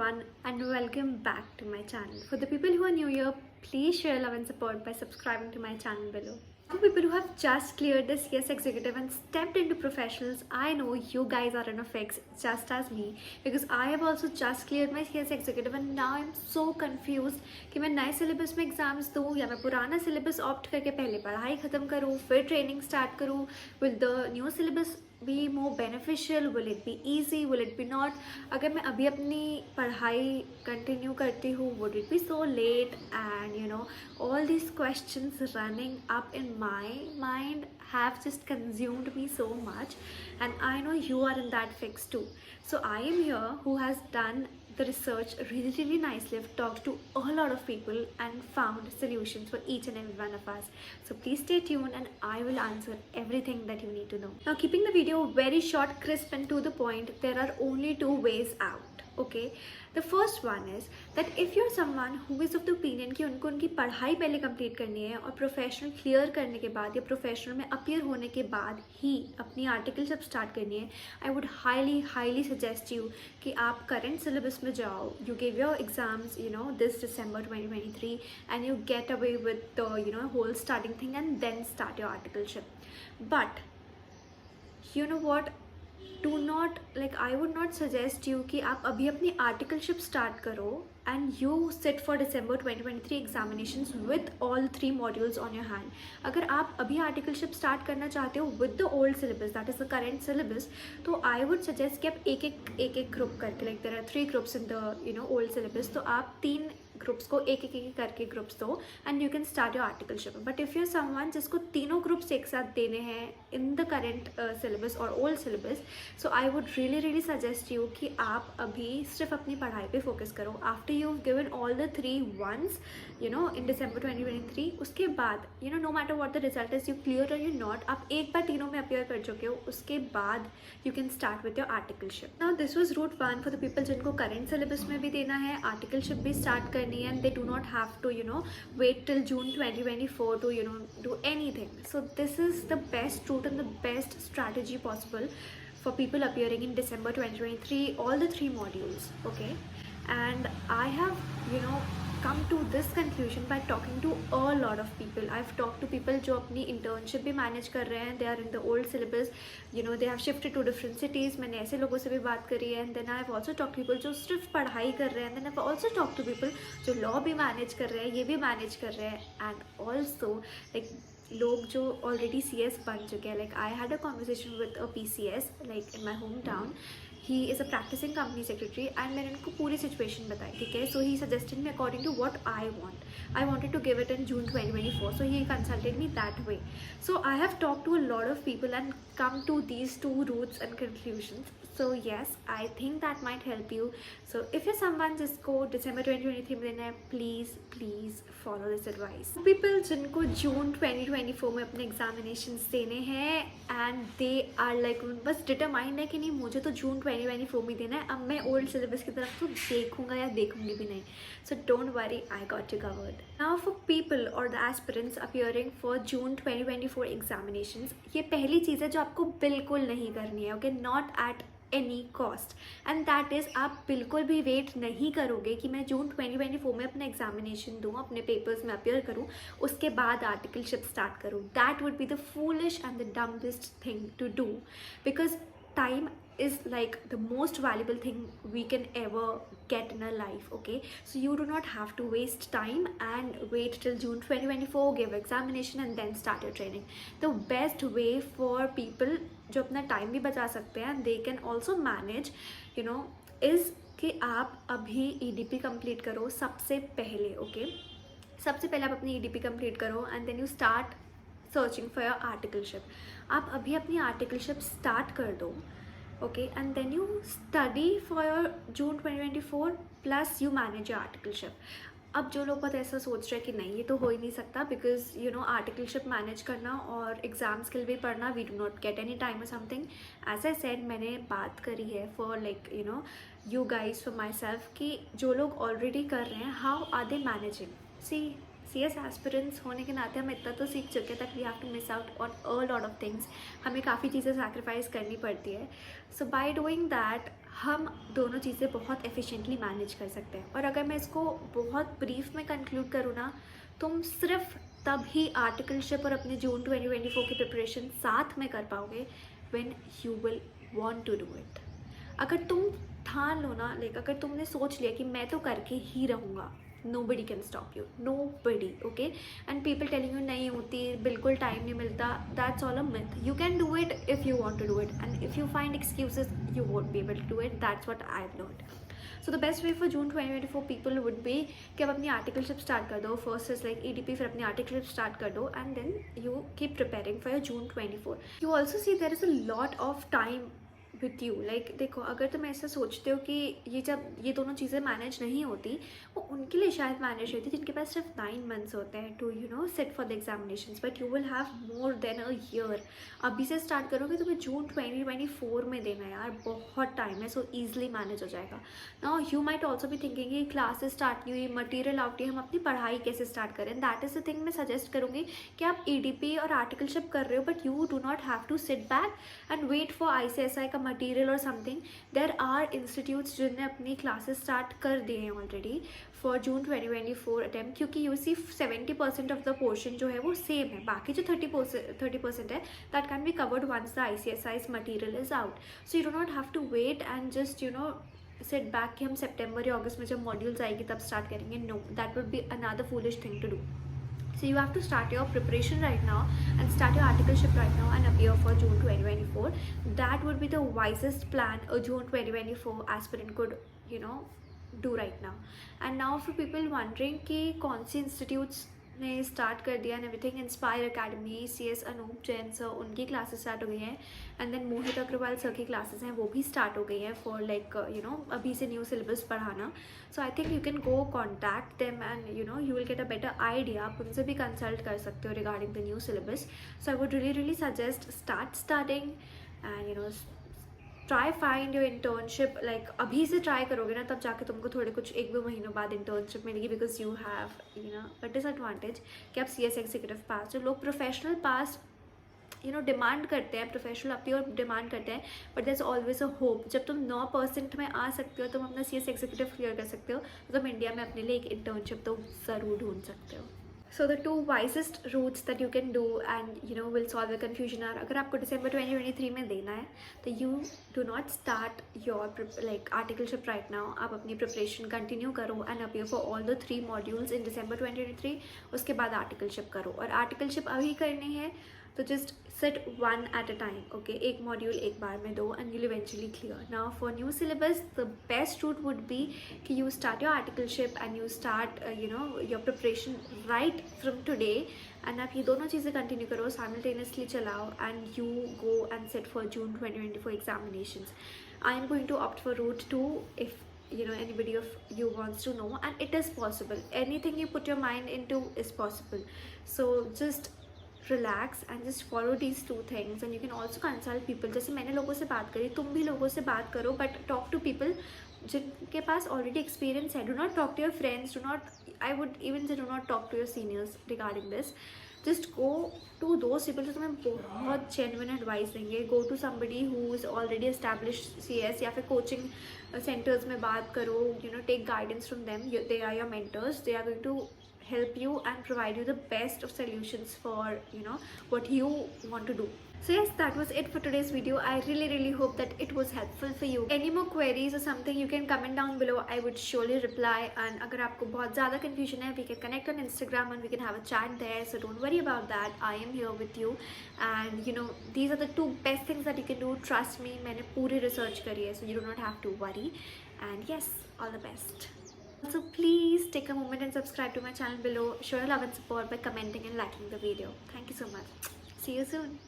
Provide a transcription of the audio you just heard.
everyone and welcome back to my channel. For the people who are new here, please share love and support by subscribing to my channel below. For people who have just cleared the CS executive and stepped into professionals, I know you guys are in a fix just as me because I have also just cleared my CS executive and now I'm so confused कि मैं नए syllabus में exams दूँ या मैं पुराना syllabus opt करके पहले पढ़ाई ख़त्म करूँ फिर training start करूँ. Will the new syllabus be more beneficial? Will it be easy? Will it be not? अगर मैं अभी अपनी पढ़ाई continue करती हूँ, would it be so late? And you know, all these questions running up in my mind have just consumed me so much, and I know you are in that fix too. So I am here who has done the research really nicely. I've talked to a lot of people and found solutions for each and every one of us. So please stay tuned and I will answer everything that you need to know. Now, keeping the video very short, crisp and to the point, there are only two ways out. Okay, the first one is that if you're someone who is of the opinion कि उनको उनकी पढ़ाई पहले complete करनी है और professional clear करने के बाद या प्रोफेशनल में अपीयर होने के बाद ही अपनी आर्टिकलशिप स्टार्ट करनी है, I would highly suggest you कि आप करेंट सिलेबस में जाओ. You give your exams this December 2023 and you get away with the whole starting thing and then start your articleship. But you know what, do not, like, I would not suggest you कि आप अभी अपनी articleship start करो and you sit for December 2023 examinations with all 3 modules on your hand. अगर आप अभी articleship start करना चाहते हो with the old syllabus, that is the current syllabus, तो I would suggest कि आप एक group करके, like there are 3 groups in the old syllabus, तो आप 3 ग्रुप्स को एक करके ग्रुप्स दो and you can start your articleship. But if you are someone जिसको तीनों ग्रुप्स एक साथ देने हैं इन द करेंट सिलेबस और old syllabus, so I would really suggest you कि आप अभी सिर्फ अपनी पढ़ाई पे फोकस करो. After you given all the 3 once in December 2023, उसके बाद no matter what the result is, you clear और यू नॉट, आप एक बार तीनों में अपियर कर चुके हो, उसके बाद you can start with your articleship. Now this was route 1 for the people जिनको करेंट सिलेबस में भी देना है, आर्टिकलशिप भी स्टार्ट करनी, and they do not have to wait till June 2024 to do anything. So this is the best route and the best strategy possible for people appearing in December 2023, all the 3 modules. Okay, and I have come to this conclusion by talking to a lot of people. I've talked to people जो अपनी internship भी manage कर रहे हैं, they are in the old syllabus, they have shifted to different cities. मैंने ऐसे लोगों से भी बात करी है. And then I've also talked to people जो सिर्फ पढ़ाई कर रहे हैं. And then I've also talked to people जो law भी manage कर रहे हैं, ये भी manage कर रहे हैं. And also like लोग जो ऑलरेडी CS बन चुके हैं. Like I had a conversation with a PCS like in my hometown. He is a practicing company secretary and मैंने उनको पूरी situation बताई. ठीक है, so he suggested me according to what I want. I wanted to give it in June 2024, so he consulted me that way. So I have talked to a lot of people and come to these 2 routes and conclusions. So yes, I think that might help you. So if you're someone जिसको December 2023 में देना है, please follow this advice. People जिनको June 2024 में अपने examinations देने हैं and they are like बस determined है कि नहीं मुझे तो June 2024 में देना है, अब मैं old syllabus की तरफ तो देखूंगा या देखूंगी भी नहीं. So don't worry, I got you covered. Now for people or the aspirants appearing for June 2024 examinations, ये पहली चीज़ है जो आपको बिल्कुल नहीं करनी है. Okay, not at any cost, and that is आप बिल्कुल भी वेट नहीं करोगे कि मैं जून 2024 में अपना एग्जामिनेशन दूँ, अपने पेपर्स में अपियर करूँ, उसके बाद आर्टिकलशिप स्टार्ट करूँ. That would be the foolish and the dumbest thing to do because time is like the most valuable thing we can ever get in our life. Okay, so you do not have to waste time and wait till June 2024, give examination and then start your training. The best way for people जो अपना time भी बचा सकते हैं, they can also manage is कि आप अभी EDP complete करो सबसे पहले. ओके, सबसे पहले आप अपनी EDP कंप्लीट करो and then you start searching for your articleship. आप अभी अपनी आर्टिकलशिप स्टार्ट कर दो. Okay, and then you study for your June 2024 plus you manage your articleship. अब जो लोग बहुत ऐसा सोच रहे हैं कि नहीं ये तो हो ही नहीं सकता बिकॉज आर्टिकलशिप मैनेज करना और एग्जाम्स के लिए भी पढ़ना, we do not get any time और समथिंग. एज आई सेड, मैंने बात करी है for like you guys, for myself, कि जो लोग ऑलरेडी कर रहे हैं, how are they managing. C CS aspirants होने के नाते हम इतना तो सीख चुके that we have to miss out on a lot of things. हमें काफ़ी चीज़ें सैक्रिफाइस करनी पड़ती है. सो बाय डूइंग दैट, हम दोनों चीज़ें बहुत एफिशिएंटली मैनेज कर सकते हैं। और अगर मैं इसको बहुत ब्रीफ में कंक्लूड करूँ ना, तुम सिर्फ तब ही आर्टिकलशिप और अपने जून 2024 की प्रिपरेशन साथ में कर पाओगे when you will want to do it. अगर तुम ठान लो ना, लाइक अगर तुमने सोच लिया कि मैं तो करके ही रहूँगा, nobody can stop you, nobody, okay? And people telling you नहीं होती, बिल्कुल टाइम नहीं मिलता, that's all a myth. You can do it if you want to do it, and if you find excuses you won't be able to do it. That's what I've learned. So the best way for June 2024 people would be कि आप अपनी articleship start कर दो. First is like EDP, फिर अपनी articleship start कर दो, and then you keep preparing for your June 24. You also see there is a lot of time with you. Like देखो, अगर तुम ऐसा सोचते हो कि ये जब ये दोनों चीज़ें मैनेज नहीं होती, वो उनके लिए शायद मैनेज होती जिनके पास सिर्फ 9 months होते हैं to sit for the examinations, but you will have more than a year. अभी से स्टार्ट करोगे तो जून 2024 में देना है यार, बहुत टाइम है. सो ईजिली मैनेज हो जाएगा. नाउ यू माइट ऑल्सो भी थिंकिंग कि क्लासेस स्टार्ट नहीं हुई, मटीरियल आउट हुई, हम अपनी पढ़ाई कैसे स्टार्ट करें. दैट इज़ द थिंग मैं सजेस्ट करूँगी कि आप EDP और आर्टिकलशिप कर रहे हो, but you do not have to sit back and wait for ICSI का मटीरियल और समथिंग. देयर आर इंस्टीट्यूट्स जिनने अपनी क्लासेस स्टार्ट कर दिए हैं ऑलरेडी फॉर जून 2024 अटैम्प्ट, क्योंकि you see 70% of the portion जो है वो सेम है. बाकी जो 30% है that can be covered once the ICSI's material is out. So you do not have to wait and just set back कि हम सितंबर या अगस्त में जब मॉड्यूल्स आएगी तब स्टार्ट करेंगे. No, that would be another foolish thing to do. So you have to start your preparation right now and start your articleship right now and appear for June 2024. That would be the wisest plan a June 2024 aspirant could, do right now. And now for people wondering कि कौन सी institutes ने start कर दिया and everything, inspire academy, CS Anup Jain sir, उनकी classes start हो गई हैं. And then Mohit Agrawal sir की क्लासेस हैं, वो भी स्टार्ट हो गई हैं फॉर लाइक अभी से न्यू सिलेबस पढ़ाना. So I think you can go contact them and you will get a better idea. आप उनसे भी कंसल्ट कर सकते हो regarding the new syllabus. So I would really suggest starting and try find your internship. Like अभी से try करोगे ना, तब जाके तुमको थोड़े कुछ 1-2 महीनों बाद इंटर्नशिप मिलेगी, because you have a disadvantage कि आप CS एग्जीक्यूटिव पास. जो लोग प्रोफेशनल पास डिमांड करते हैं, प्रोफेशनल अपीयर डिमांड करते हैं, but there is always a hope. जब तुम 9% में आ सकते हो, तुम अपना CS एग्जीक्यूटिव क्लियर कर सकते हो, तो तुम इंडिया में अपने लिए एक इंटर्नशिप तो ज़रूर ढूंढ सकते हो. So the two wisest routes that you can do and will solve the confusion are, अगर आपको December 2023 में देना है तो you do not start your like articleship right now. आप अपनी preparation continue करो and appear for all the 3 modules in December 2023. उसके बाद articleship करो. और articleship अभी करनी है तो just sit one at a time, okay? एक मॉड्यूल एक बार में दो and you'll eventually clear. Now for new syllabus, the best route would be कि you start your articleship and you start your preparation right from today, and आप ये दोनों चीज़ें continue करो, simultaneously चलाओ, and you go and sit for June 2024 examinations. I am going to opt for route 2 if anybody of you wants to know, and it is possible. Anything you put your mind into is possible. So just relax and just follow these 2 things, and you can also consult people. जैसे मैंने लोगों से बात करी, तुम भी लोगों से बात करो, but talk to people जिनके पास already experience है. Do not talk to your friends, I would even say do not talk to your seniors regarding this. Just go to those people जो तुम्हें बहुत genuine advice देंगे. Go to somebody who is already established CS, या फिर coaching centers में बात करो. Take guidance from them. They are your mentors. They are going to help you and provide you the best of solutions for what you want to do. So yes, that was it for today's video. I really hope that it was helpful for you. Any more queries or something, you can comment down below. I would surely reply. And अगर आपको बहुत ज़्यादा confusion है, we can connect on Instagram and we can have a chat there. So don't worry about that. I am here with you. And these are the 2 best things that you can do. Trust me, मैंने पूरी research करी है, so you do not have to worry. And yes, all the best. So please take a moment and subscribe to my channel below. Show your love and support by commenting and liking the video. Thank you so much. See you soon.